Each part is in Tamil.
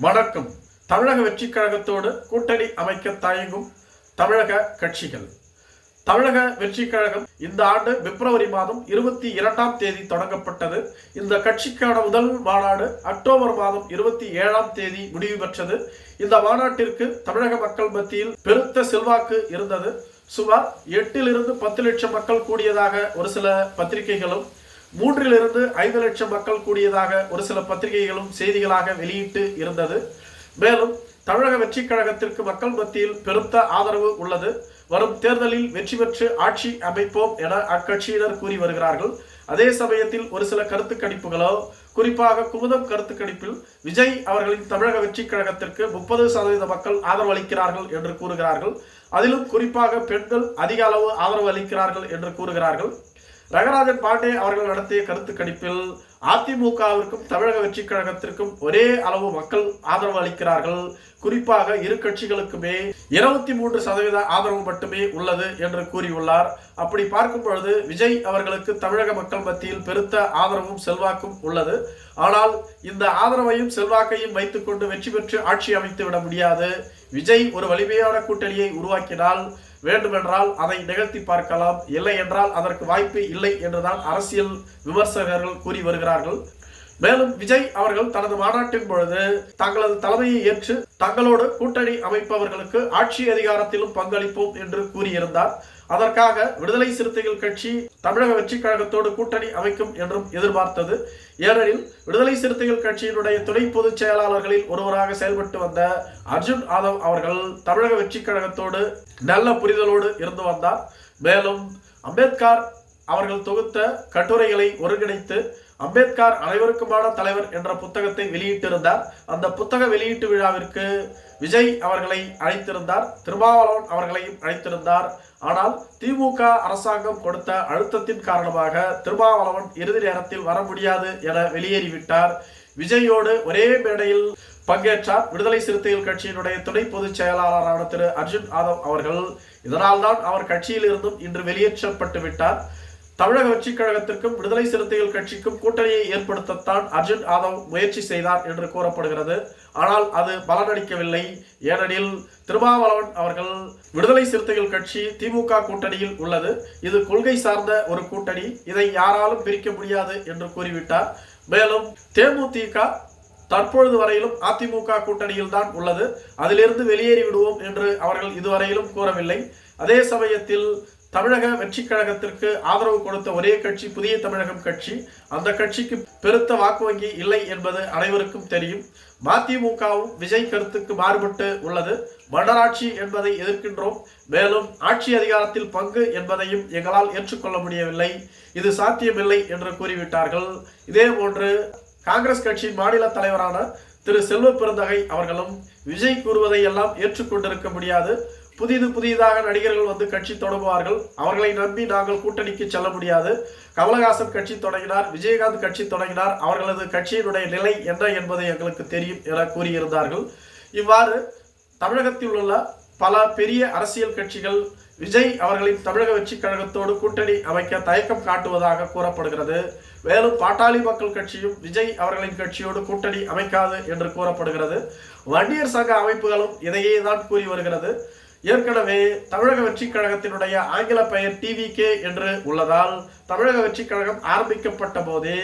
வணக்கம். தமிழக வெற்றிக் கழகத்தோடு கூட்டணி அமைக்க தயங்கும் தமிழக கட்சிகள். தமிழக வெற்றிக் கழகம் இந்த ஆண்டு பிப்ரவரி மாதம் 22ஆம் தேதி தொடங்கப்பட்டது. இந்த கட்சிக்கான முதல் மாநாடு அக்டோபர் மாதம் 27ஆம் தேதி முடிவு பெற்றது. இந்த மாநாட்டிற்கு தமிழக மக்கள் மத்தியில் பெருத்த செல்வாக்கு இருந்தது. சுமார் 8 லிருந்து 10 லட்சம் மக்கள் கூடியதாக ஒரு சில பத்திரிகைகளும், 3 லிருந்து 5 லட்சம் மக்கள் கூடியதாக ஒரு சில பத்திரிகைகளும் செய்திகளாக வெளியிட்டு இருந்தது. மேலும் தமிழக வெற்றிக் கழகத்திற்கு மக்கள் மத்தியில் பெருத்த ஆதரவு உள்ளது. வரும் தேர்தலில் வெற்றி பெற்று ஆட்சி அமைப்போம் என அக்கட்சியினர் கூறி வருகிறார்கள். அதே சமயத்தில் ஒரு சில கருத்து கணிப்புகளோ, குறிப்பாக குமுதம் கருத்து கணிப்பில் விஜய் அவர்களின் தமிழக வெற்றிக் கழகத்திற்கு 30% மக்கள் ஆதரவு அளிக்கிறார்கள் என்று கூறுகிறார்கள். அதிலும் குறிப்பாக பெண்கள் அதிக அளவு ஆதரவு அளிக்கிறார்கள் என்று கூறுகிறார்கள். ரங்கராஜன் பாண்டே அவர்கள் நடத்திய கருத்து கணிப்பில் அதிமுகவிற்கும் தமிழக வெற்றிக் கழகத்திற்கும் ஒரே அளவு மக்கள் ஆதரவு அளிக்கிறார்கள். குறிப்பாக இரு கட்சிகளுக்குமே 23% ஆதரவு மட்டுமே உள்ளது என்று கூறியுள்ளார். அப்படி பார்க்கும் பொழுது விஜய் அவர்களுக்கு தமிழக மக்கள் மத்தியில் பெருத்த ஆதரவும் செல்வாக்கும் உள்ளது. ஆனால் இந்த ஆதரவையும் செல்வாக்கையும் வைத்துக் கொண்டு வெற்றி பெற்று ஆட்சி அமைத்து விட முடியாது. விஜய் ஒரு வலிமையான கூட்டணியை உருவாக்கினால் வேண்டுமென்றால் அதை நிகழ்த்தி பார்க்கலாம், இல்லை என்றால் அதற்கு வாய்ப்பு இல்லை என்றுதான் அரசியல் விமர்சகர்கள் கூறி வருகிறார்கள். மேலும் விஜய் அவர்கள் தனது மாநாட்டின் பொழுது தங்களது தலைமையை ஏற்று தங்களோடு கூட்டணி அமைப்பவர்களுக்கு ஆட்சி அதிகாரத்திலும் பங்களிப்போம் என்று கூறியிருந்தார். அதற்காக விடுதலை சிறுத்தைகள் கட்சி தமிழக வெற்றிக் கழகத்தோடு கூட்டணி அமைக்கும் என்றும் எதிர்பார்த்தது. ஏனெனில் விடுதலை சிறுத்தைகள் கட்சியினுடைய துணை பொதுச் செயலாளர்களில் ஒருவராக செயல்பட்டு வந்த அர்ஜுன் ஆதவ் அவர்கள் தமிழக வெற்றிக் கழகத்தோடு நல்ல புரிதலோடு இருந்து வந்தார். மேலும் அம்பேத்கர் அவர்கள் தொகுத்த கட்டுரைகளை ஒருங்கிணைத்து அம்பேத்கர் அனைவருக்குமான தலைவர் என்ற புத்தகத்தை வெளியிட்டிருந்தார். அந்த புத்தக வெளியீட்டு விழாவிற்கு விஜய் அவர்களை அழைத்திருந்தார், திருமாவளவன் அவர்களையும் அழைத்திருந்தார். ஆனால் திமுக அரசாங்கம் கொடுத்த அழுத்தத்தின் காரணமாக திருமாவளவன் இறுதி நேரத்தில் வர முடியாது என வெளியேறிவிட்டார். விஜயோடு ஒரே மேடையில் பங்கேற்றார் விடுதலை சிறுத்தைகள் கட்சியினுடைய துணை பொதுச் செயலாளரான திரு அர்ஜுன் ஆதவ் அவர்கள். இதனால் தான் அவர் கட்சியில் இருந்தும் இன்று வெளியேற்றப்பட்டு விட்டார். தமிழக வெற்றிக் கழகத்திற்கும் விடுதலை சிறுத்தைகள் கட்சிக்கும் கூட்டணியை ஏற்படுத்தத்தான் அர்ஜுன் ஆதவ் முயற்சி செய்தார் என்று கூறப்படுகிறது. ஆனால் அது பலனளிக்கவில்லை. ஏனெனில் திருமாவளவன் அவர்கள் விடுதலை சிறுத்தைகள் கட்சி திமுக கூட்டணியில் உள்ளது, இது கொள்கை சார்ந்த ஒரு கூட்டணி, இதை யாராலும் பிரிக்க முடியாது என்று கூறிவிட்டார். மேலும் தேமுதிக தற்பொழுது வரையிலும் அதிமுக கூட்டணியில் தான் உள்ளது, அதிலிருந்து வெளியேறி விடுவோம் என்று அவர்கள் இதுவரையிலும் கூறவில்லை. அதே சமயத்தில் தமிழக வெற்றிக் கழகத்திற்கு ஆதரவு கொடுத்த ஒரே கட்சி புதிய தமிழகம் கட்சி. அந்த கட்சிக்கு பெருத்த வாக்கு வங்கி இல்லை என்பது அனைவருக்கும் தெரியும். மதிமுகவும் விஜய் கருத்துக்கு மாறுபட்டு உள்ளது. மன்னராட்சி என்பதை எதிர்க்கின்றோம், மேலும் ஆட்சி அதிகாரத்தில் பங்கு என்பதையும் எங்களால் ஏற்றுக்கொள்ள முடியவில்லை, இது சாத்தியமில்லை என்று கூறிவிட்டார்கள். இதே போன்று காங்கிரஸ் கட்சியின் மாநில தலைவரான திரு செல்வ பெருந்தகை அவர்களும் விஜய் கூறுவதை எல்லாம் ஏற்றுக்கொண்டிருக்க முடியாது, புதிதாக நடிகர்கள் வந்து கட்சி தொடங்குவார்கள், அவர்களை நம்பி நாங்கள் கூட்டணிக்கு செல்ல முடியாது, கமலஹாசன் கட்சி தொடங்கினார், விஜயகாந்த் கட்சி தொடங்கினார், அவர்களது கட்சியினுடைய நிலை என்ன என்பதை எங்களுக்கு தெரியும் என கூறியிருந்தார்கள். இவ்வாறு தமிழகத்தில் உள்ள பல பெரிய அரசியல் கட்சிகள் விஜய் அவர்களின் தமிழக வெற்றிக் கழகத்தோடு கூட்டணி அமைக்க தயக்கம் காட்டுவதாக கூறப்படுகிறது. மேலும் பாட்டாளி மக்கள் கட்சியும் விஜய் அவர்களின் கட்சியோடு கூட்டணி அமைக்காது என்று கூறப்படுகிறது. வன்னியர் சங்க அமைப்புகளும் இதையே தான் கூறி வருகிறது. ஏற்கனவே தமிழக வெற்றிக் கழகத்தினுடைய ஆங்கில பெயர் TVK என்று உள்ளதால் தமிழக வெற்றிக் கழகம் ஆரம்பிக்கப்பட்ட போதே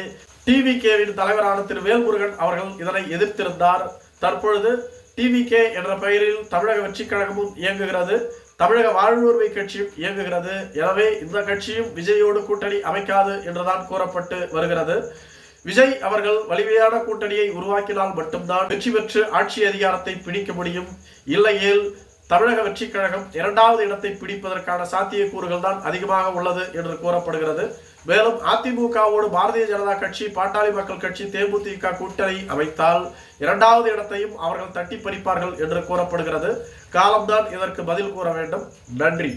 TVKவின் தலைவரான திரு வேல்முருகன் அவர்கள் இதனை எதிர்த்திருந்தார். தற்பொழுது TVK என்ற பெயரில் தமிழக வெற்றிக் கழகமும் இயங்குகிறது, தமிழக வாழ்வுரிமை கட்சியும் இயங்குகிறது. எனவே இந்த கட்சியும் விஜயோடு கூட்டணி அமைக்காது என்றுதான் கூறப்பட்டு வருகிறது. விஜய் அவர்கள் வலிமையான கூட்டணியை உருவாக்கினால் மட்டும்தான் வெற்றி பெற்று ஆட்சி அதிகாரத்தை பிடிக்க முடியும். இல்லையேல் தமிழக வெற்றிக் கழகம் 2வது இடத்தை பிடிப்பதற்கான சாத்தியக்கூறுகள் தான் அதிகமாக உள்ளது என்று கூறப்படுகிறது. மேலும் அதிமுகவோடு பாரதிய ஜனதா கட்சி, பாட்டாளி மக்கள் கட்சி, தேமுதிக கூட்டணி அமைத்தால் 2வது இடத்தையும் அவர்கள் தட்டி பறிப்பார்கள் என்று கூறப்படுகிறது. காலம்தான் இதற்கு பதில் கூற வேண்டும். நன்றி.